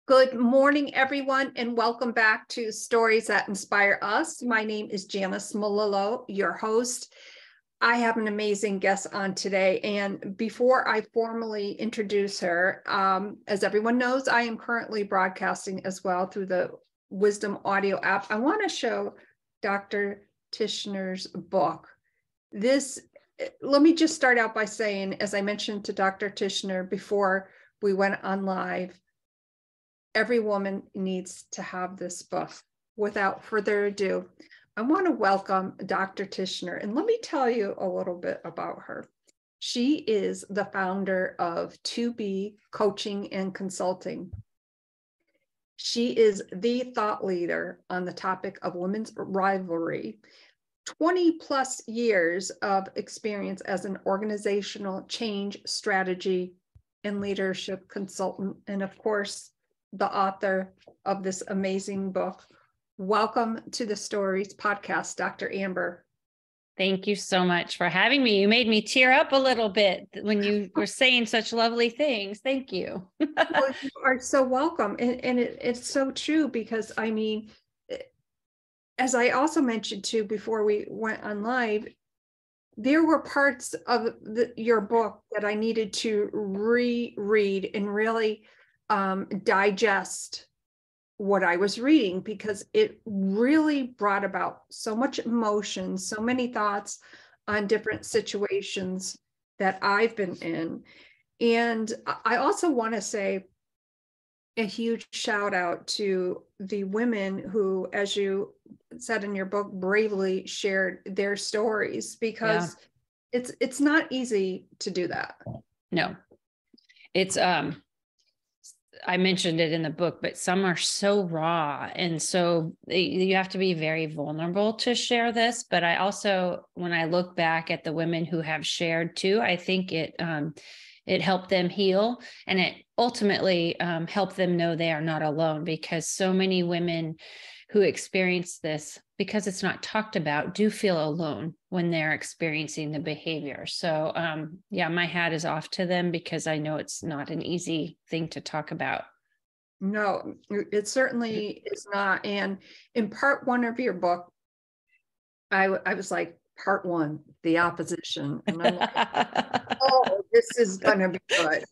Good morning, everyone, and welcome back to Stories That Inspire Us. My name is Janice Malillo, your host. I have an amazing guest on today, and before I formally introduce her, as everyone knows, I am currently broadcasting as well through the Wisdom Audio app. I want to show Dr. Tishner's book. Let me just start out by saying, as I mentioned to Dr. Tishner before we went on live, every woman needs to have this book. Without further ado, I want to welcome Dr. Tishner, and let me tell you a little bit about her. She is the founder of 2B Coaching and Consulting. She is the thought leader on the topic of women's rivalry. 20 plus years of experience as an organizational change strategy and leadership consultant, and of course, the author of this amazing book. Welcome to the Stories podcast, Dr. Amber. Thank you so much for having me. You made me tear up a little bit when you were saying such lovely things. Thank you. Well, you are so welcome. And it's so true because, I mean, as I also mentioned too, before we went on live, there were parts of your book that I needed to reread and really digest what I was reading, because it really brought about so much emotion, so many thoughts on different situations that I've been in. And I also want to say a huge shout out to the women who, as you said in your book, bravely shared their stories, because it's not easy to do that. No, it's I mentioned it in the book, but some are so raw. And so you have to be very vulnerable to share this. But I also, when I look back at the women who have shared too, I think it helped them heal, and it ultimately helped them know they are not alone, because so many women who experience this, because it's not talked about, do feel alone when they're experiencing the behavior. So my hat is off to them, because I know it's not an easy thing to talk about. No, it certainly is not. And in part one of your book, I was like, part one, the opposition. And I'm like, oh, this is going to be good.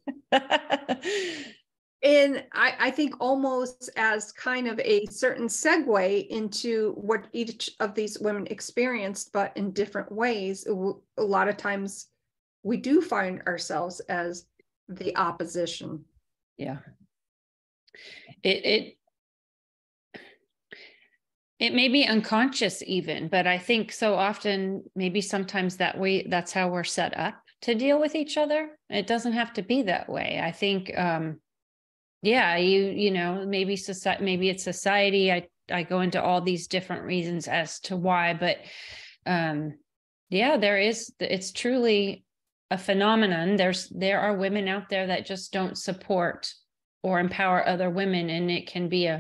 And I think almost as kind of a certain segue into what each of these women experienced, but in different ways. A lot of times we do find ourselves as the opposition. Yeah. It may be unconscious even, but I think so often, maybe sometimes that's how we're set up to deal with each other. It doesn't have to be that way. I think, maybe it's society. I go into all these different reasons as to why, but it's truly a phenomenon. There are women out there that just don't support or empower other women, and it can be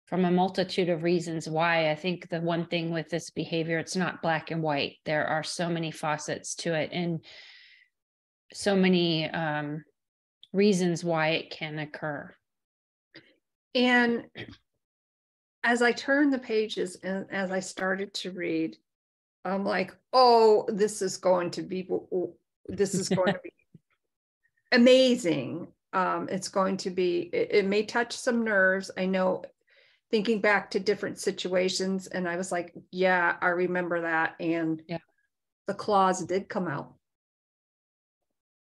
from a multitude of reasons why. I think the one thing with this behavior, it's not black and white. There are so many facets to it, and so many reasons why it can occur. And as I turned the pages and as I started to read, I'm like, oh, this is going to be amazing. It's going to be, it may touch some nerves. I know, thinking back to different situations, and I was like, yeah, I remember that. And the claws did come out.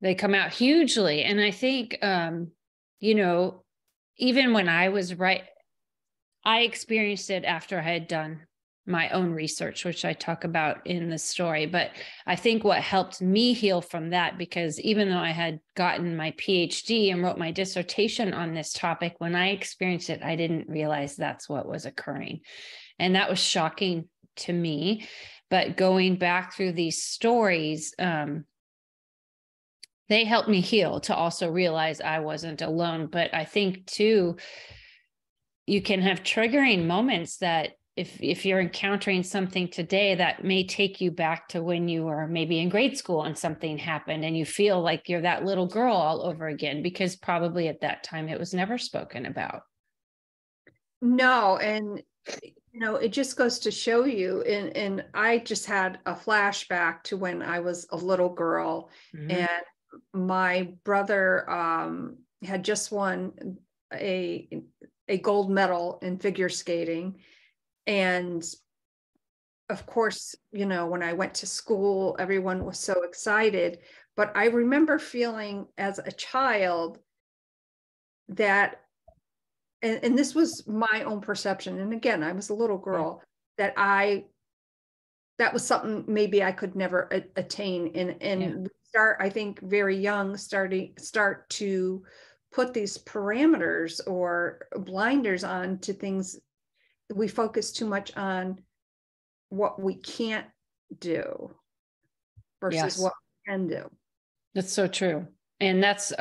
They come out hugely. And I think, even when I was I experienced it after I had done my own research, which I talk about in the story. But I think what helped me heal from that, because even though I had gotten my PhD and wrote my dissertation on this topic, when I experienced it, I didn't realize that's what was occurring. And that was shocking to me. But going back through these stories, they helped me heal, to also realize I wasn't alone. But I think too, you can have triggering moments that if you're encountering something today that may take you back to when you were maybe in grade school and something happened, and you feel like you're that little girl all over again, because probably at that time it was never spoken about. No, and it just goes to show you, and I just had a flashback to when I was a little girl, and my brother had just won a gold medal in figure skating. And of course, when I went to school, everyone was so excited. But I remember feeling as a child that, and this was my own perception, and again, I was a little girl, that was something maybe I could never attain. And we start, I think, very young, start to put these parameters or blinders on to things. We focus too much on what we can't do versus what we can do. That's so true. And that's,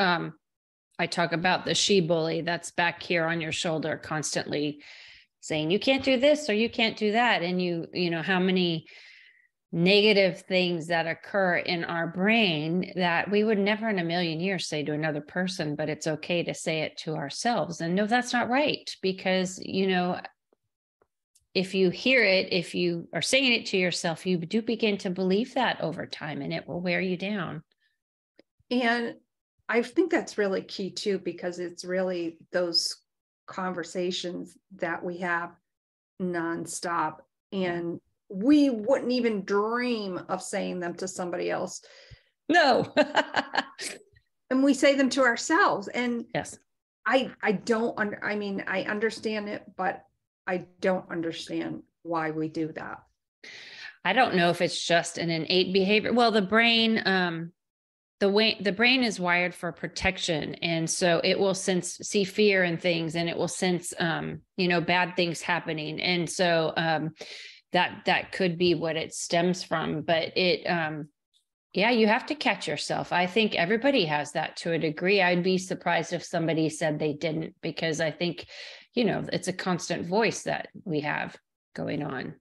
I talk about the she bully that's back here on your shoulder, constantly saying, you can't do this or you can't do that. And you know, how many negative things that occur in our brain that we would never in a million years say to another person, but it's okay to say it to ourselves. And no, that's not right. Because, if you hear it, if you are saying it to yourself, you do begin to believe that over time, and it will wear you down. And I think that's really key too, because it's really those conversations that we have nonstop, and we wouldn't even dream of saying them to somebody else. No. And we say them to ourselves. And yes, I understand it, but I don't understand why we do that. I don't know if it's just an innate behavior. Well, the brain, the brain is wired for protection. And so it will see fear in things, and it will sense, bad things happening. And so that could be what it stems from. But you have to catch yourself. I think everybody has that to a degree. I'd be surprised if somebody said they didn't, because I think, it's a constant voice that we have going on.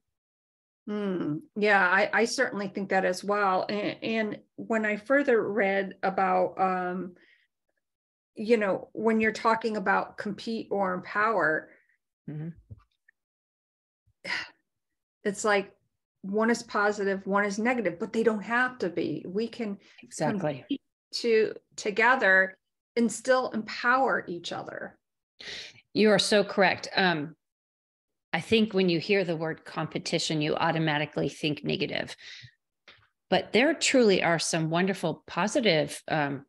Yeah, I certainly think that as well. And when I further read about, when you're talking about compete or empower, it's like one is positive, one is negative, but they don't have to be. We can exactly together and still empower each other. You are so correct. I think when you hear the word competition, you automatically think negative. But there truly are some wonderful positive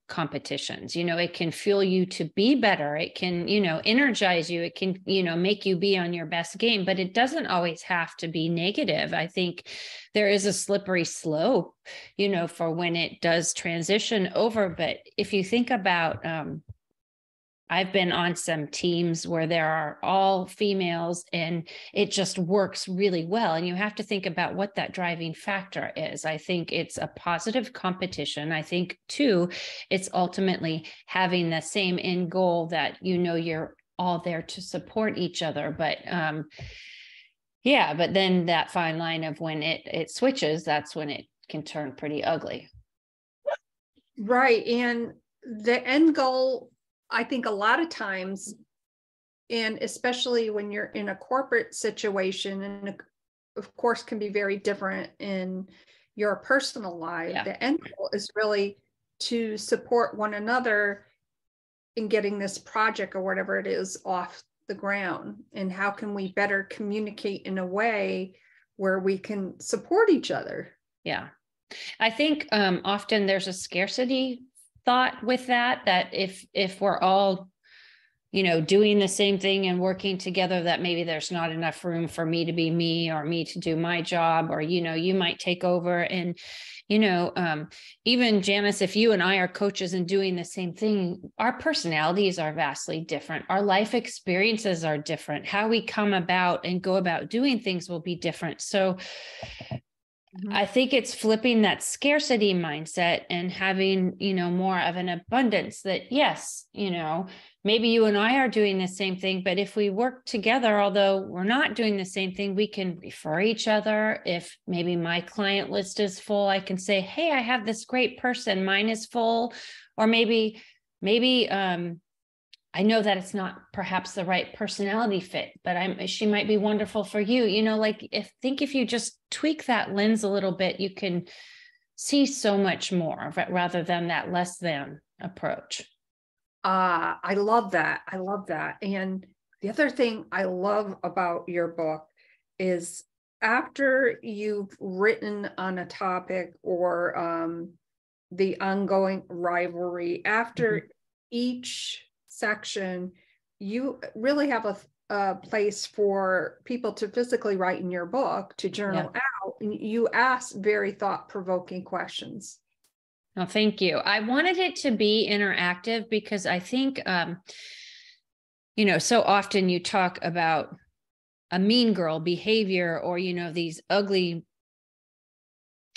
competitions. It can fuel you to be better. It can, energize you. It can, make you be on your best game, but it doesn't always have to be negative. I think there is a slippery slope, for when it does transition over. But if you think about, I've been on some teams where there are all females, and it just works really well. And you have to think about what that driving factor is. I think it's a positive competition. I think too, it's ultimately having the same end goal that, you're all there to support each other. But but then that fine line of when it switches, that's when it can turn pretty ugly. Right. And the end goal, I think a lot of times, and especially when you're in a corporate situation, and of course can be very different in your personal life, the end goal is really to support one another in getting this project or whatever it is off the ground. And how can we better communicate in a way where we can support each other? Yeah. I think often there's a scarcity thought with that if we're all, doing the same thing and working together, that maybe there's not enough room for me to be me or me to do my job, or, you might take over. And, even Janice, if you and I are coaches and doing the same thing, our personalities are vastly different. Our life experiences are different. How we come about and go about doing things will be different. So I think it's flipping that scarcity mindset and having, more of an abundance that, yes, maybe you and I are doing the same thing, but if we work together, although we're not doing the same thing, we can refer each other. If maybe my client list is full, I can say, hey, I have this great person, mine is full. Or maybe I I know that it's not perhaps the right personality fit, but she might be wonderful for you. You know, like if you just tweak that lens a little bit, you can see so much more rather than that less than approach. I love that. I love that. And the other thing I love about your book is after you've written on a topic or the ongoing rivalry, after each section, you really have a place for people to physically write in your book, to journal out. And you ask very thought-provoking questions. Oh, thank you. I wanted it to be interactive because I think, you know, so often you talk about a mean girl behavior or, you know, these ugly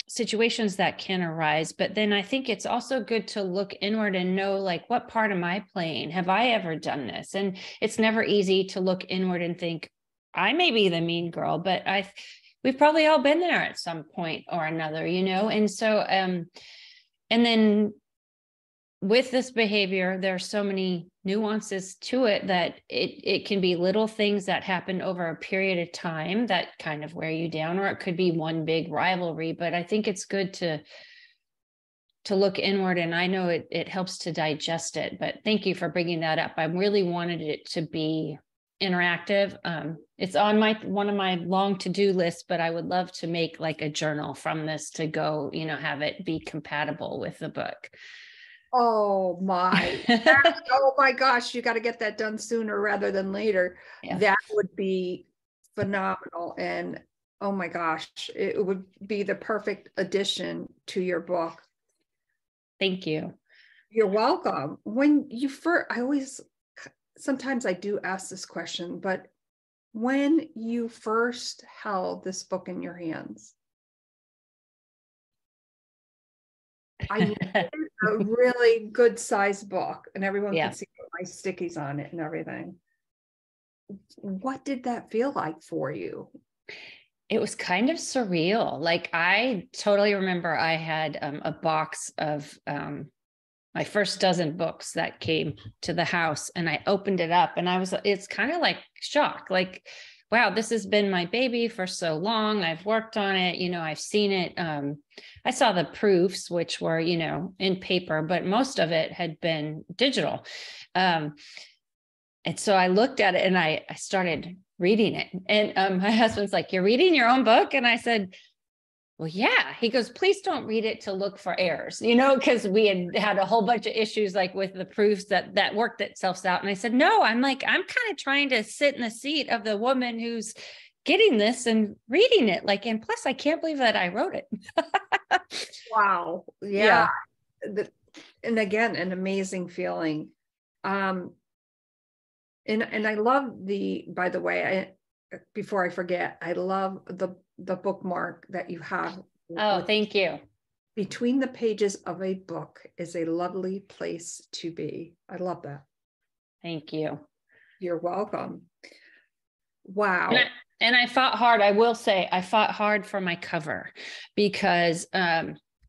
situations that can arise. But then I think it's also good to look inward and know, like, what part am I playing? Have I ever done this? And it's never easy to look inward and think, I may be the mean girl, but we've probably all been there at some point or another, you know? And so, and then with this behavior, there are so many nuances to it that it can be little things that happen over a period of time that kind of wear you down, or it could be one big rivalry. But I think it's good to look inward, and I know it helps to digest it. But thank you for bringing that up. I really wanted it to be interactive. It's on one of my long to-do lists, but I would love to make like a journal from this to go, you know, have it be compatible with the book. Oh my, oh my gosh, you got to get that done sooner rather than later. Yeah. That would be phenomenal. And oh my gosh, it would be the perfect addition to your book. Thank you. You're welcome. When you first, sometimes I do ask this question, but when you first held this book in your hands, I mean, it's a really good sized book, and everyone can see my stickies on it and everything. What did that feel like for you? It was kind of surreal. Like, I totally remember I had a box of my first dozen books that came to the house, and I opened it up, and it's kind of like shock, like, wow, this has been my baby for so long. I've worked on it, you know, I've seen it. I saw the proofs, which were, you know, in paper, but most of it had been digital. And so I looked at it and I started reading it. And my husband's like, "You're reading your own book?" And I said, "Well, yeah." He goes, "Please don't read it to look for errors," you know, because we had a whole bunch of issues like with the proofs that worked itself out. And I said, "No, I'm kind of trying to sit in the seat of the woman who's getting this and reading it. Like, and plus I can't believe that I wrote it." Wow. Yeah. And again, an amazing feeling. And I love by the way, before I forget, I love the bookmark that you have. Oh, thank you. Between the pages of a book is a lovely place to be. I love that. Thank you. You're welcome. Wow. And I fought hard. I will say I fought hard for my cover because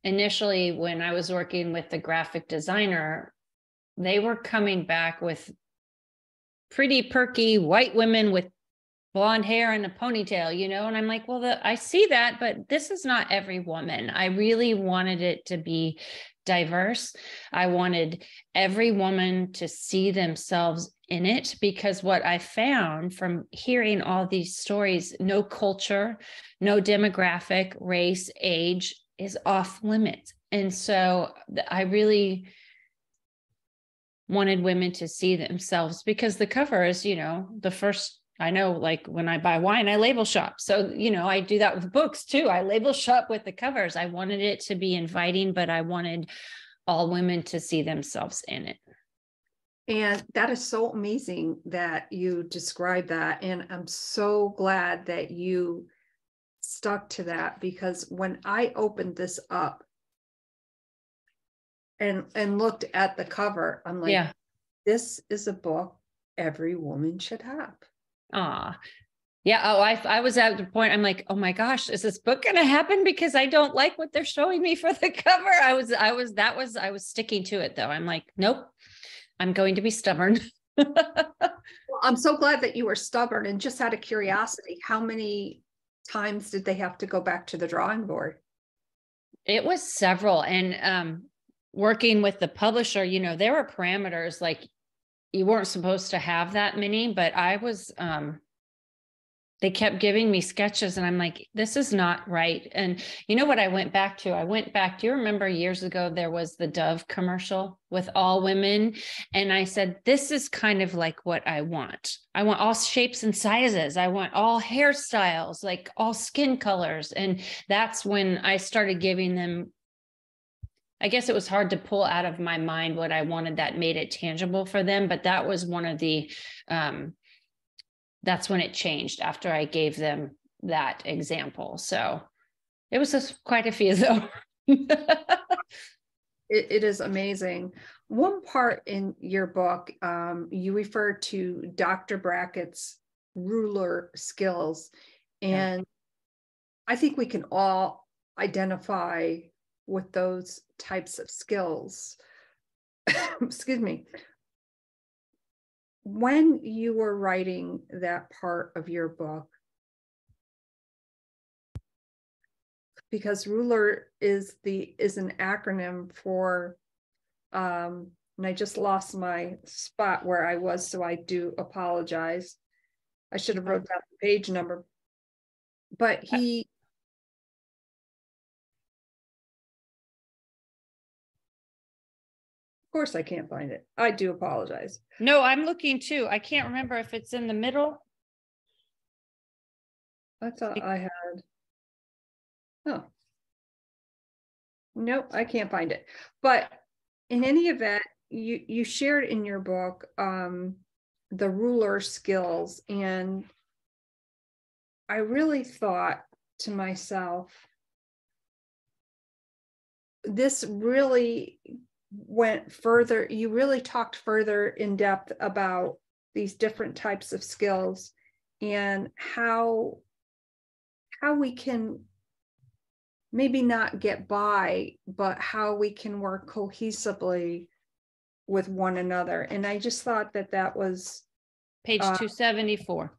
initially when I was working with the graphic designer, they were coming back with pretty perky white women with blonde hair and a ponytail, you know? And I'm like, well, I see that, but this is not every woman. I really wanted it to be diverse. I wanted every woman to see themselves in it, because what I found from hearing all these stories, no culture, no demographic, race, age is off limits. And so I really wanted women to see themselves, because the cover is, you know, the first, I know, like when I buy wine, I label shop. So, you know, I do that with books too. I label shop with the covers. I wanted it to be inviting, but I wanted all women to see themselves in it. And that is so amazing that you described that. And I'm so glad that you stuck to that, because when I opened this up and looked at the cover, I'm like, yeah, this is a book every woman should have. Yeah. Oh, I was at the point, I'm like, oh my gosh, is this book going to happen? Because I don't like what they're showing me for the cover. I was sticking to it though. I'm like, nope, I'm going to be stubborn. Well, I'm so glad that you were stubborn, and just out of curiosity, how many times did they have to go back to the drawing board? It was several. And working with the publisher, there were parameters, like you weren't supposed to have that many, but I was, they kept giving me sketches and I'm like, this is not right. And you know what I went back to? Do you remember years ago, there was the Dove commercial with all women? And I said, this is kind of like what I want. I want all shapes and sizes. I want all hairstyles, like all skin colors. And that's when I started giving them, I guess it was hard to pull out of my mind what I wanted that made it tangible for them. But that was one of the, that's when it changed after I gave them that example. So it was just quite a few though. It is amazing. One part in your book, you refer to Dr. Brackett's ruler skills. And yeah, I think we can all identify with those types of skills. Excuse me. When you were writing that part of your book, because ruler is an acronym for, and I just lost my spot where I was, so I do apologize. I should have wrote down the page number, but he, of course I can't find it. I do apologize. No, I'm looking too. I can't remember if it's in the middle. I thought I had. Oh. Nope, I can't find it. But in any event, you shared in your book the ruler skills, and I really thought to myself, this really went further. You really talked further in depth about these different types of skills and how we can maybe not get by, but how we can work cohesively with one another. And I just thought that that was page 274.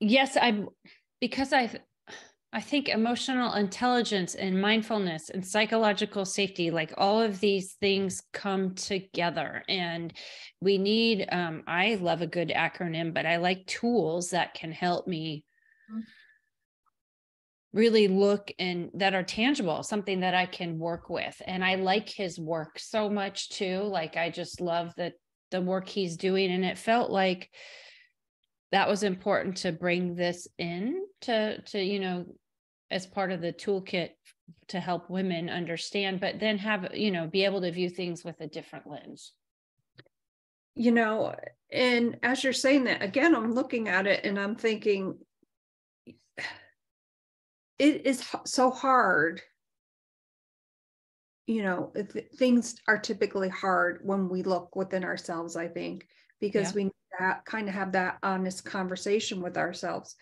Yes, I think emotional intelligence and mindfulness and psychological safety, like all of these things come together, and we need, I love a good acronym, but I like tools that can help me really look and that are tangible, something that I can work with. And I like his work so much too. Like, I just love the work he's doing. And it felt like that was important to bring this in to, as part of the toolkit to help women understand, but then have, be able to view things with a different lens. And as you're saying that, again, I'm looking at it and I'm thinking, it is so hard. Things are typically hard when we look within ourselves, I think, because we kind of have that honest conversation with ourselves,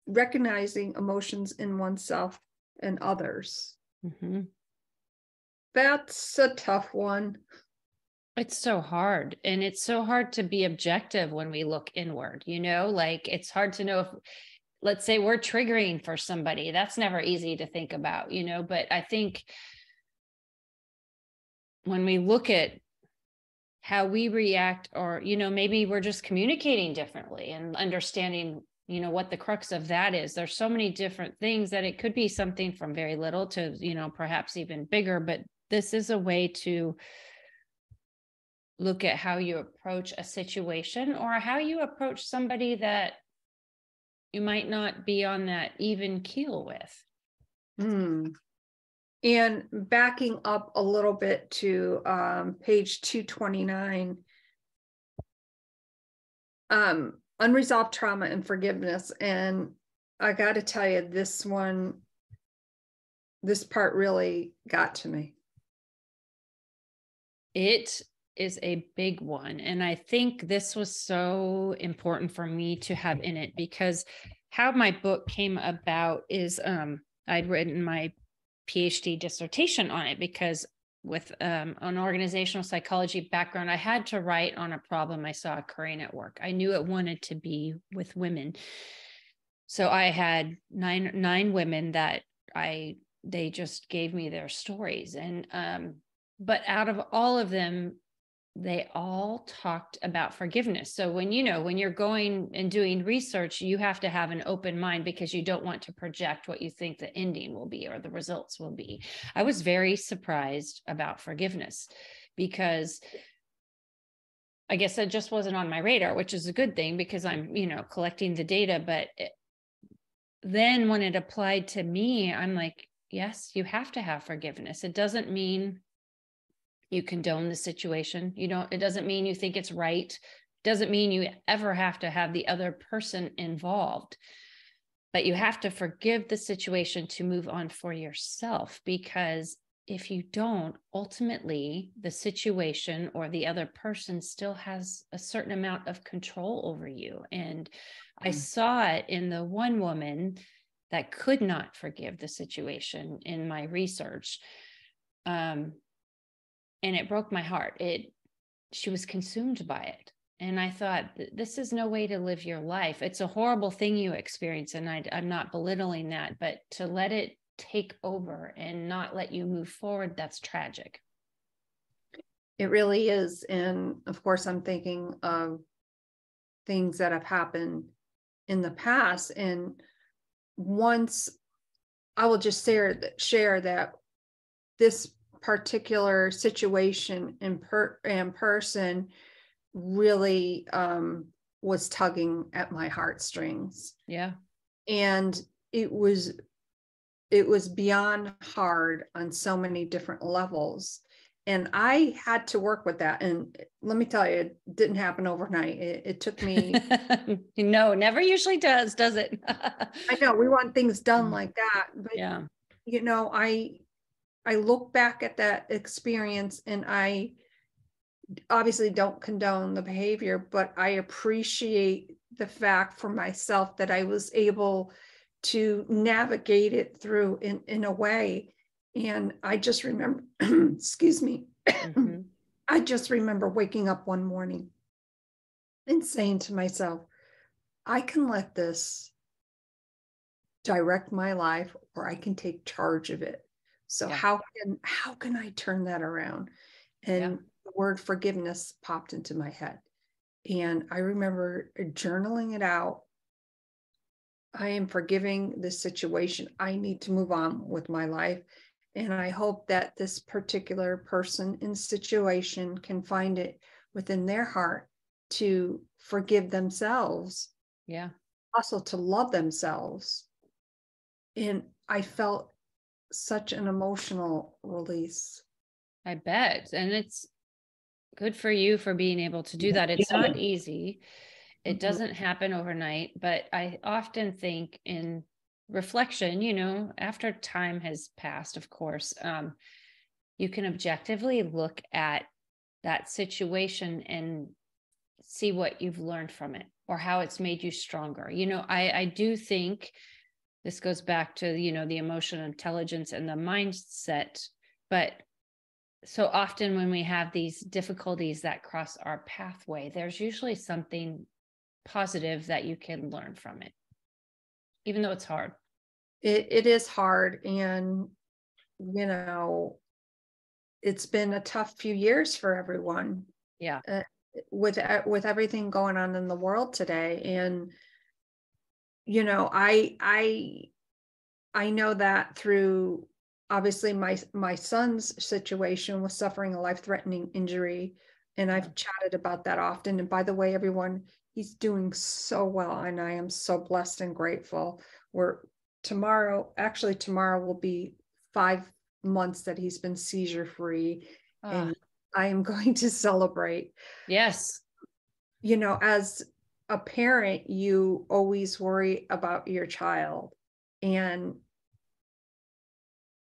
recognizing emotions in oneself and others. Mm-hmm. That's a tough one. It's so hard. And it's so hard to be objective when we look inward, like it's hard to know if, let's say, we're triggering for somebody. That's never easy to think about, but I think when we look at how we react, or, maybe we're just communicating differently and understanding, what the crux of that is. There's so many different things that it could be something from very little to, perhaps even bigger, but this is a way to look at how you approach a situation or how you approach somebody that you might not be on that even keel with. And backing up a little bit to page 229, unresolved trauma and forgiveness. And I got to tell you, this part really got to me. It is a big one. And I think this was so important for me to have in it, because how my book came about is I'd written my PhD dissertation on it, because with an organizational psychology background, I had to write on a problem I saw occurring at work. I knew it wanted to be with women. So I had nine women that they just gave me their stories. And but out of all of them, they all talked about forgiveness. So when you're going and doing research, you have to have an open mind, because you don't want to project what you think the ending will be or the results will be. I was very surprised about forgiveness, because I guess it just wasn't on my radar, which is a good thing, because I'm, collecting the data. But then when it applied to me, I'm like, yes, you have to have forgiveness. It doesn't mean you condone the situation. It doesn't mean you think it's right. It doesn't mean you ever have to have the other person involved, but you have to forgive the situation to move on for yourself. Because if you don't, ultimately the situation or the other person still has a certain amount of control over you. And I saw it in the one woman that could not forgive the situation in my research. And it broke my heart. She was consumed by it. And I thought, this is no way to live your life. It's a horrible thing you experience. And I'm not belittling that, but to let it take over and not let you move forward, that's tragic. It really is. And of course, I'm thinking of things that have happened in the past. And once I will just share that this particular situation in person really was tugging at my heartstrings. Yeah. And it was beyond hard on so many different levels. And I had to work with that. And let me tell you, it didn't happen overnight. It took me. No, never usually does it? I know we want things done like that. But, yeah. I look back at that experience, and I obviously don't condone the behavior, but I appreciate the fact for myself that I was able to navigate it through in a way. And I just remember, excuse me, mm-hmm. I just remember waking up one morning and saying to myself, I can let this direct my life, or I can take charge of it. So how can I turn that around? And the word forgiveness popped into my head. And I remember journaling it out. I am forgiving this situation. I need to move on with my life. And I hope that this particular person in situation can find it within their heart to forgive themselves. Yeah. Also to love themselves. And I felt such an emotional release. I bet. And it's good for you for being able to do that. It's not easy. It doesn't happen overnight, but I often think in reflection, after time has passed, of course, you can objectively look at that situation and see what you've learned from it or how it's made you stronger. I do think this goes back to, the emotional intelligence and the mindset. But so often when we have these difficulties that cross our pathway, there's usually something positive that you can learn from it, even though it's hard. It is hard. And, it's been a tough few years for everyone. Yeah. With everything going on in the world today. And, I know that through obviously my son's situation was suffering a life-threatening injury. And I've chatted about that often. And by the way, everyone, he's doing so well. And I am so blessed and grateful. Tomorrow will be 5 months that he's been seizure free. And I am going to celebrate. Yes. As a parent, you always worry about your child, and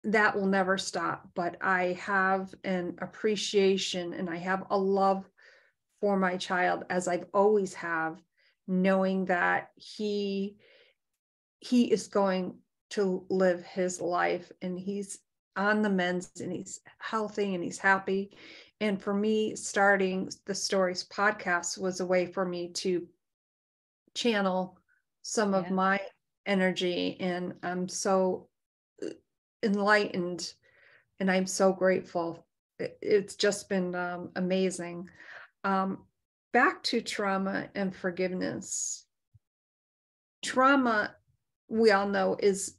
that will never stop. But I have an appreciation and I have a love for my child, as I've always have, knowing that he is going to live his life, and he's on the mends and he's healthy and he's happy. And for me, starting the Stories podcast was a way for me to channel some of my energy. And I'm so enlightened and I'm so grateful. It's just been amazing. Back to trauma and forgiveness. Trauma, we all know, it's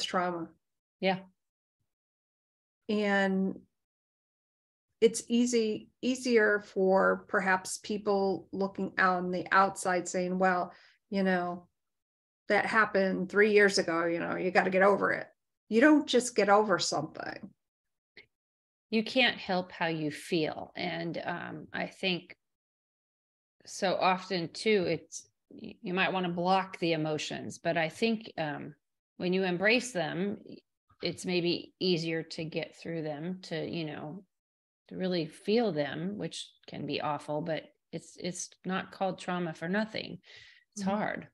trauma. Yeah. And it's easier for perhaps people looking out on the outside saying, well, that happened 3 years ago, you got to get over it. You don't just get over something. You can't help how you feel. And I think so often too, you might want to block the emotions, but I think when you embrace them, it's maybe easier to get through them, to really feel them, which can be awful, but it's not called trauma for nothing. It's hard.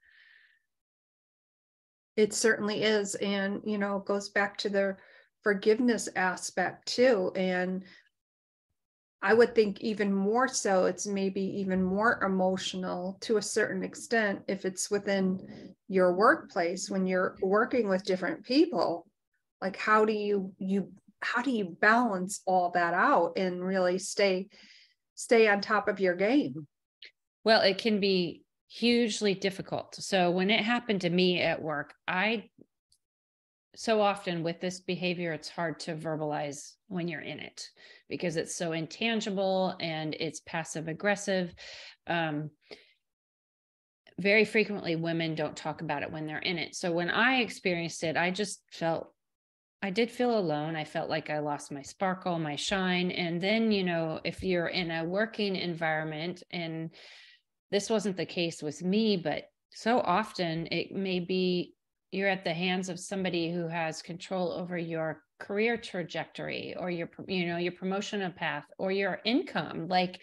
It certainly is. And, it goes back to the forgiveness aspect too. And I would think even more so, it's maybe even more emotional to a certain extent if it's within your workplace when you're working with different people. Like, how do you balance all that out and really stay on top of your game? Well, it can be hugely difficult. So when it happened to me at work, so often with this behavior, it's hard to verbalize when you're in it because it's so intangible and it's passive aggressive. Very frequently, women don't talk about it when they're in it. So when I experienced it, I did feel alone. I felt like I lost my sparkle, my shine. And then, if you're in a working environment, and this wasn't the case with me, but so often it may be you're at the hands of somebody who has control over your career trajectory or your promotional path or your income. Like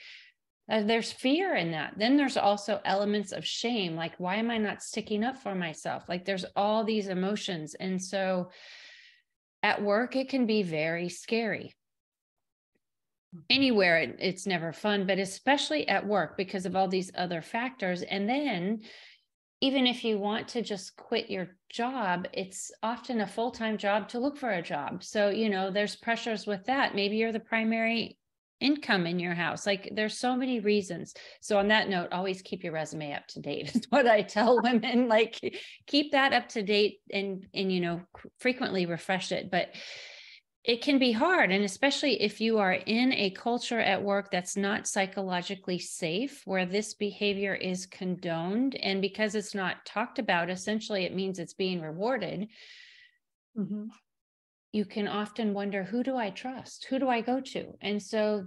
there's fear in that. Then there's also elements of shame. Like, why am I not sticking up for myself? Like there's all these emotions. And so at work, it can be very scary. Anywhere, it's never fun, but especially at work because of all these other factors. And then even if you want to just quit your job, it's often a full-time job to look for a job. So, there's pressures with that. Maybe you're the primary income in your house. Like there's so many reasons. So on that note, always keep your resume up to date is what I tell women. Like keep that up to date and frequently refresh it. But it can be hard. And especially if you are in a culture at work that's not psychologically safe, where this behavior is condoned. And because it's not talked about, essentially, it means it's being rewarded. You can often wonder, who do I trust? Who do I go to? And so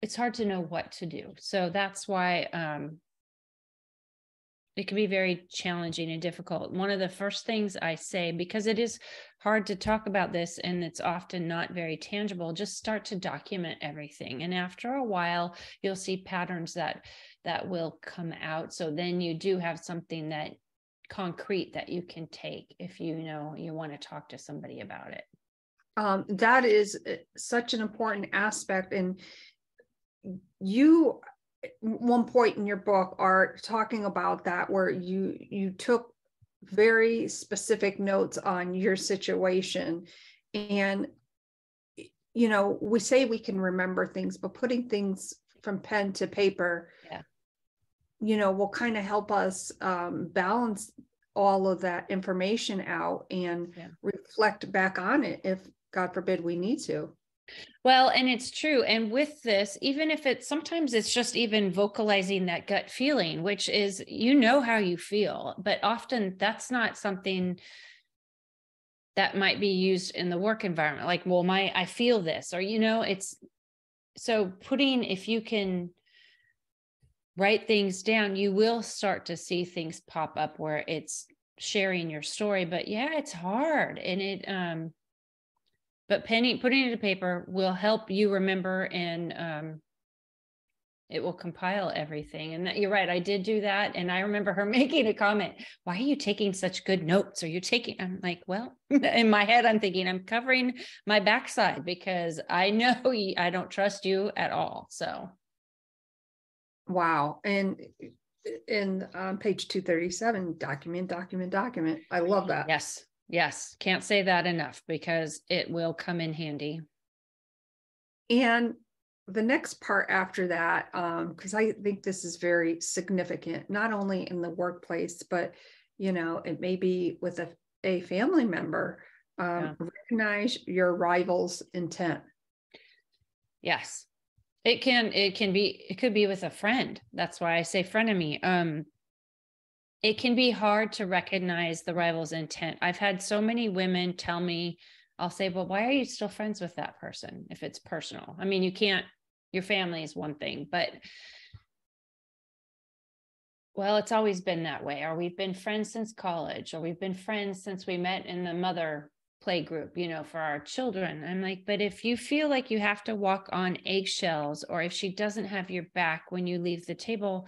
it's hard to know what to do. So that's why it can be very challenging and difficult. One of the first things I say, because it is hard to talk about this and it's often not very tangible, just start to document everything. And after a while, you'll see patterns that will come out. So then you do have something that concrete that you can take if you want to talk to somebody about it. That is such an important aspect. And you, one point in your book, are talking about that, where you took very specific notes on your situation. And we say we can remember things, but putting things from pen to paper will kind of help us balance all of that information out and reflect back on it if, God forbid, we need to. Well, and it's true. And with this, even if sometimes it's just even vocalizing that gut feeling, which is, how you feel, but often that's not something that might be used in the work environment. Like, well, I feel this, or, it's so if you can write things down, you will start to see things pop up where it's sharing your story. But it's hard. And but putting it to paper will help you remember and It will compile everything. And that, you're right. I did do that. And I remember her making a comment, why are you taking such good notes? Are you taking, I'm like, well, in my head, I'm thinking I'm covering my backside because I know I don't trust you at all. So. Wow. And in page 237, document. I love that. Yes. Yes. Can't say that enough because it will come in handy. And the next part after that, because I think this is very significant, not only in the workplace, but, it may be with a family member, recognize your rival's intent. Yes. It could be with a friend. That's why I say frenemy. It can be hard to recognize the rival's intent. I've had so many women tell me, I'll say, well, why are you still friends with that person if it's personal? I mean, you can't, your family is one thing, but well, it's always been that way. Or we've been friends since college, or we've been friends since we met in the mother play group, for our children. I'm like, but if you feel like you have to walk on eggshells, or if she doesn't have your back when you leave the table,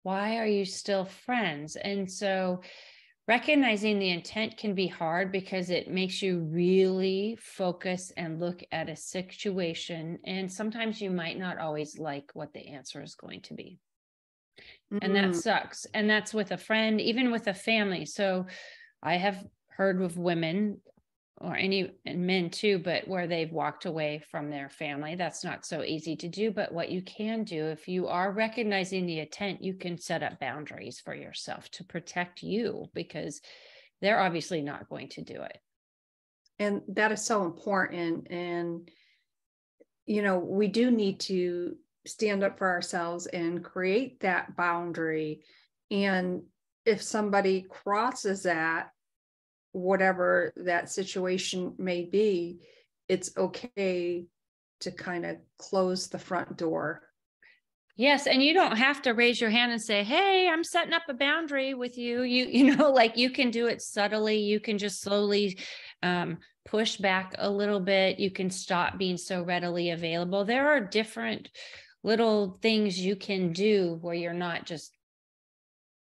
why are you still friends? And so recognizing the intent can be hard because it makes you really focus and look at a situation. And sometimes you might not always like what the answer is going to be. And that sucks. And that's with a friend, even with a family. So I have heard of women and men too, but where they've walked away from their family. That's not so easy to do. But what you can do, if you are recognizing the intent, you can set up boundaries for yourself to protect you because they're obviously not going to do it. And that is so important. And, we do need to stand up for ourselves and create that boundary. And if somebody crosses that, whatever that situation may be, it's okay to kind of close the front door. Yes. And you don't have to raise your hand and say, hey, I'm setting up a boundary with you. Like you can do it subtly. You can just slowly push back a little bit. You can stop being so readily available. There are different little things you can do where you're not just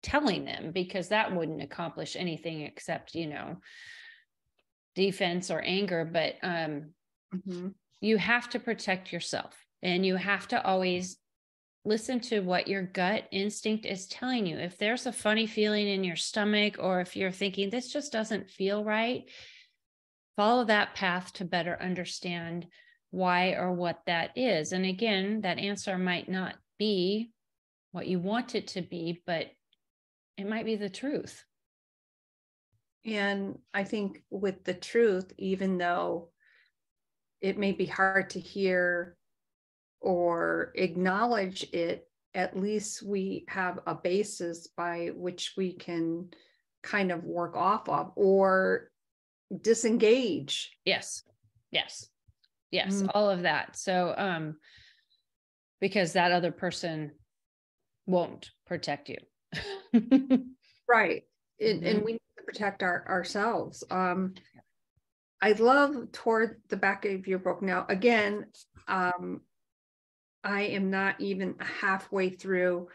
telling them, because that wouldn't accomplish anything except, defense or anger. But you have to protect yourself, and you have to always listen to what your gut instinct is telling you. If there's a funny feeling in your stomach, or if you're thinking this just doesn't feel right, follow that path to better understand why or what that is. And again, that answer might not be what you want it to be, but it might be the truth. And I think with the truth, even though it may be hard to hear or acknowledge it, at least we have a basis by which we can kind of work off of or disengage. Yes. All of that. So because that other person won't protect you. Right. And we need to protect ourselves. I love toward the back of your book. Now, again, I am not even halfway through.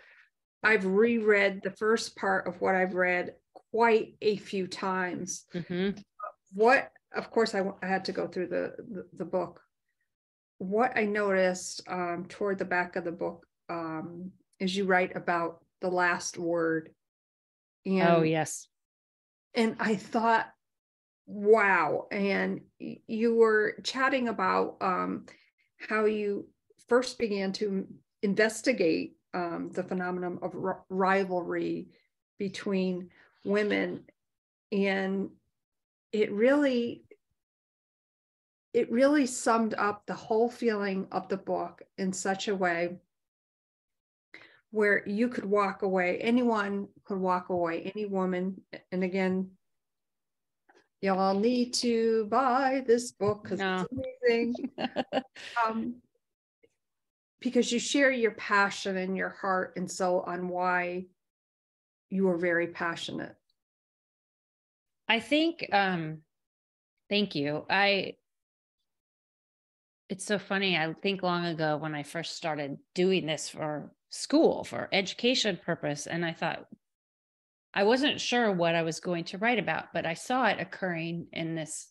I've reread the first part of what I've read quite a few times. What, of course, I had to go through the book. What I noticed toward the back of the book is you write about the last word. And, oh, yes. And I thought, wow. And you were chatting about how you first began to investigate the phenomenon of rivalry between women. And it really summed up the whole feeling of the book in such a way where you could walk away, anyone could walk away, any woman. And again, y'all need to buy this book because it's amazing. Because you share your passion and your heart and soul on why you are very passionate. I think, thank you. It's so funny. I think long ago when I first started doing this for school, for education purpose, and I thought I wasn't sure what I was going to write about, but I saw it occurring in this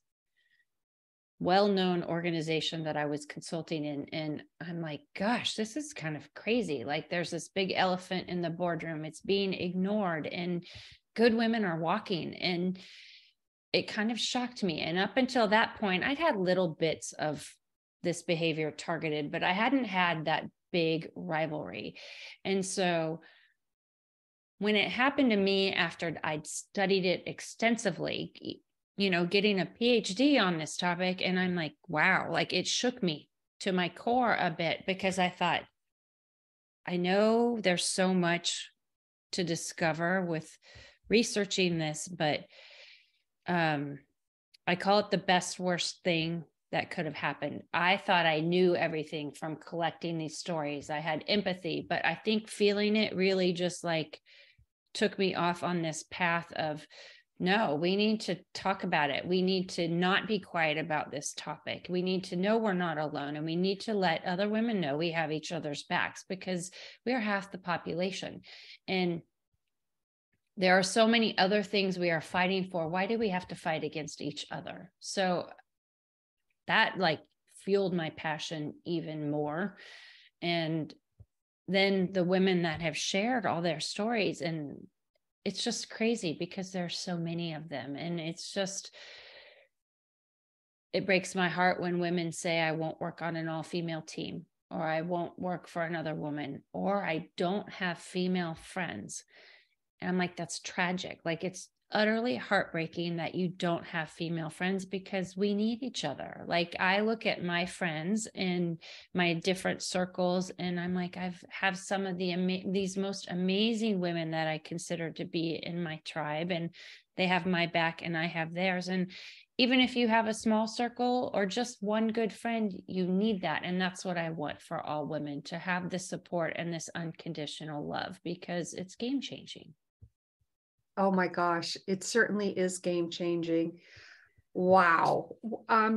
well-known organization that I was consulting in. And I'm like, gosh, this is kind of crazy. Like there's this big elephant in the boardroom. It's being ignored and good women are walking. And it kind of shocked me. And up until that point, I'd had little bits of this behavior targeted, but I hadn't had that big rivalry. And so when it happened to me after I'd studied it extensively, getting a PhD on this topic, and I'm like, wow, like it shook me to my core a bit, because I thought, I know there's so much to discover with researching this, but I call it the best worst thing that could have happened. I thought I knew everything from collecting these stories. I had empathy, but I think feeling it really just like took me off on this path of, no, we need to talk about it. We need to not be quiet about this topic. We need to know we're not alone, and we need to let other women know we have each other's backs, because we are half the population. And there are so many other things we are fighting for. Why do we have to fight against each other? So that like fueled my passion even more. And then the women that have shared all their stories, and it's just crazy because there's so many of them. And it's just, it breaks my heart when women say, I won't work on an all-female team, or I won't work for another woman, or I don't have female friends. And I'm like, that's tragic. Like, it's utterly heartbreaking that you don't have female friends, because we need each other. Like, I look at my friends in my different circles, and I'm like, have some of these most amazing women that I consider to be in my tribe, and they have my back and I have theirs. And even if you have a small circle or just one good friend, you need that. And that's what I want for all women, to have this support and this unconditional love, because it's game changing. Oh my gosh, it certainly is game changing. Wow.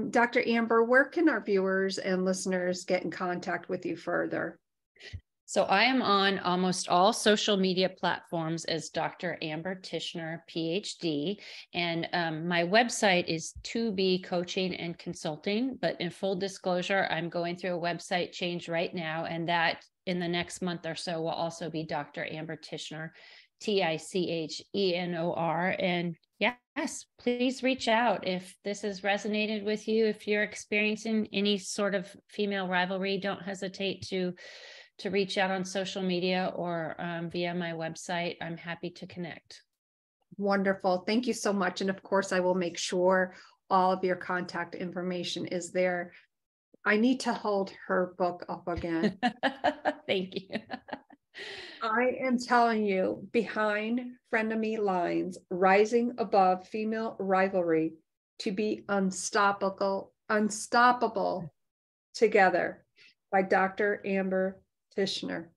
Dr. Amber, where can our viewers and listeners get in contact with you further? So I am on almost all social media platforms as Dr. Amber Tishner, PhD. And my website is 2B Coaching and Consulting. But in full disclosure, I'm going through a website change right now. And that in the next month or so will also be Dr. Amber Tishner, Tichenor. And yes, please reach out if this has resonated with you. If you're experiencing any sort of female rivalry, don't hesitate to reach out on social media or via my website. I'm happy to connect. Wonderful. Thank you so much. And of course, I will make sure all of your contact information is there. I need to hold her book up again. Thank you. I am telling you, Behind Frenemy Lines, Rising Above Female Rivalry to Be Unstoppable Together by Dr. Amber Tishner.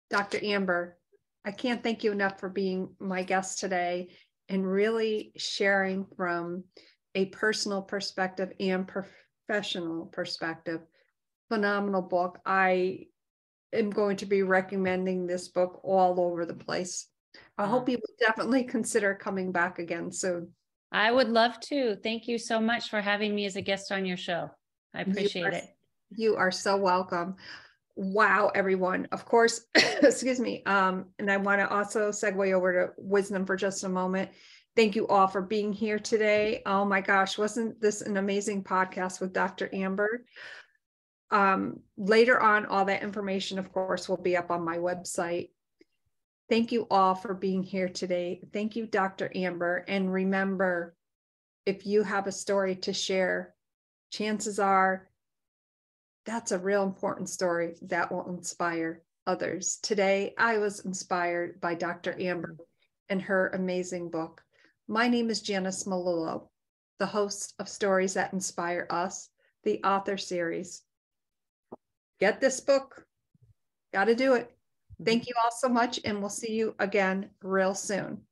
Dr. Amber, I can't thank you enough for being my guest today and really sharing from a personal perspective and professional perspective. Phenomenal book. I am going to be recommending this book all over the place. I hope you would definitely consider coming back again soon. I would love to. Thank you so much for having me as a guest on your show. I appreciate it. You are so welcome. Wow, everyone. Of course, excuse me. And I want to also segue over to wisdom for just a moment. Thank you all for being here today. Oh my gosh, wasn't this an amazing podcast with Dr. Amber? Later on, all that information, of course, will be up on my website. Thank you all for being here today. Thank you, Dr. Amber. And remember, if you have a story to share, chances are that's a real important story that will inspire others. Today, I was inspired by Dr. Amber and her amazing book. My name is Janice Melillo, the host of Stories That Inspire Us, the author series. Get this book. Got to do it. Thank you all so much, and we'll see you again real soon.